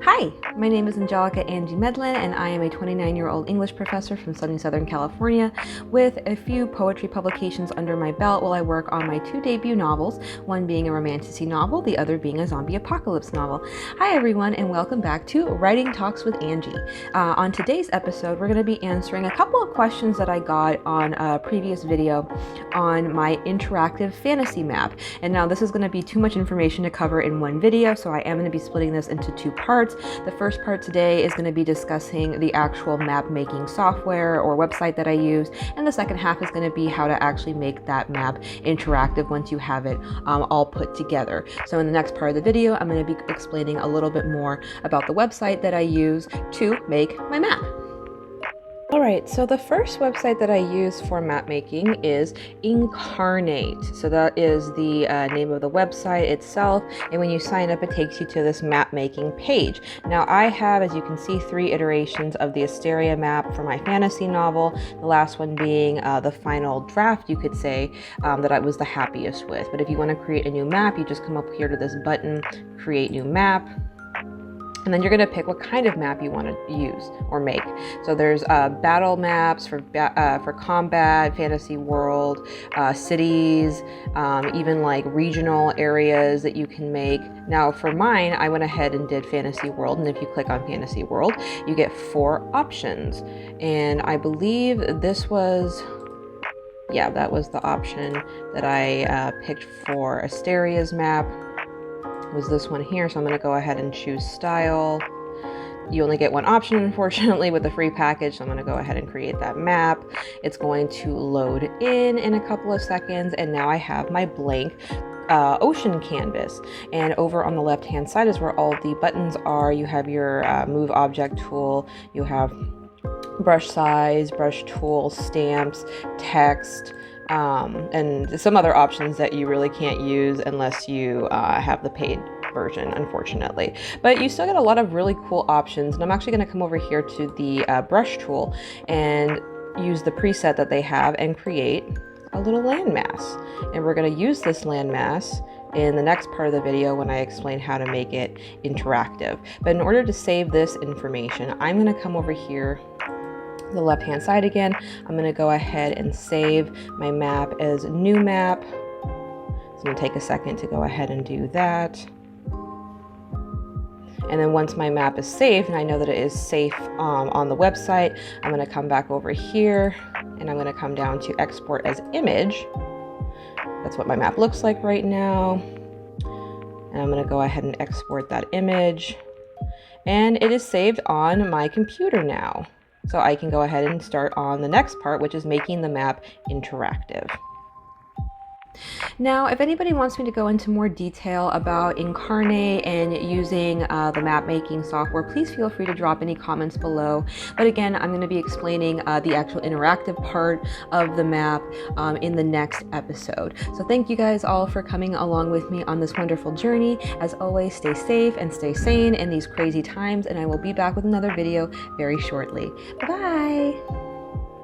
Hi, my name is Angie Medlin, and I am a 29-year-old English professor from sunny Southern California with a few poetry publications under my belt while I work on my two debut novels, one being a romantasy novel, the other being a zombie apocalypse novel. Hi everyone, and welcome back to Writing Talks with Angie. On today's episode, we're going to be answering a couple of questions that I got on a previous video on my interactive fantasy map. And now this is going to be too much information to cover in one video, so I am going to be splitting this into two parts. The first part today is going to be discussing the actual map making software or website that I use, and the second half is going to be how to actually make that map interactive once you have it all put together. So in the next part of the video, I'm going to be explaining a little bit more about the website that I use to make my map. Alright, so the first website that I use for map making is Incarnate. So that is the name of the website itself, and when you sign up it takes you to this map making page. Now I have, as you can see, 3 iterations of the Asteria map for my fantasy novel, the last one being the final draft, you could say, that I was the happiest with. But if you want to create a new map, you just come up here to this button, Create New Map. And then you're going to pick what kind of map you want to use or make. So there's battle maps for combat, fantasy world, cities, even like regional areas that you can make. Now for mine, I went ahead and did fantasy world. And if you click on fantasy world, you get 4 options. And I believe this was, yeah, that was the option that I picked for Asteria's map. Was this one here, so I'm going to go ahead and choose style. You only get one option, unfortunately, with the free package, so I'm going to go ahead and create that map. It's going to load in a couple of seconds, and now I have my blank ocean canvas. And over on the left hand side is where all the buttons are. You have your move object tool, you have brush size, brush tool, stamps, text, and some other options that you really can't use unless you have the paid version, unfortunately. But you still get a lot of really cool options, and I'm actually going to come over here to the brush tool and use the preset that they have and create a little landmass. And we're going to use this landmass in the next part of the video when I explain how to make it interactive. But in order to save this information, I'm going to come over here the left hand side again. I'm going to go ahead and save my map as new map. It's going to take a second to go ahead and do that. And then once my map is saved and I know that it is safe on the website, I'm going to come back over here and I'm going to come down to export as image. That's what my map looks like right now. And I'm going to go ahead and export that image. And it is saved on my computer now. So I can go ahead and start on the next part, which is making the map interactive. Now, if anybody wants me to go into more detail about Incarnate and using the map making software, please feel free to drop any comments below. But again, I'm going to be explaining the actual interactive part of the map in the next episode. So thank you guys all for coming along with me on this wonderful journey. As always, stay safe and stay sane in these crazy times, and I will be back with another video very shortly. Bye-bye!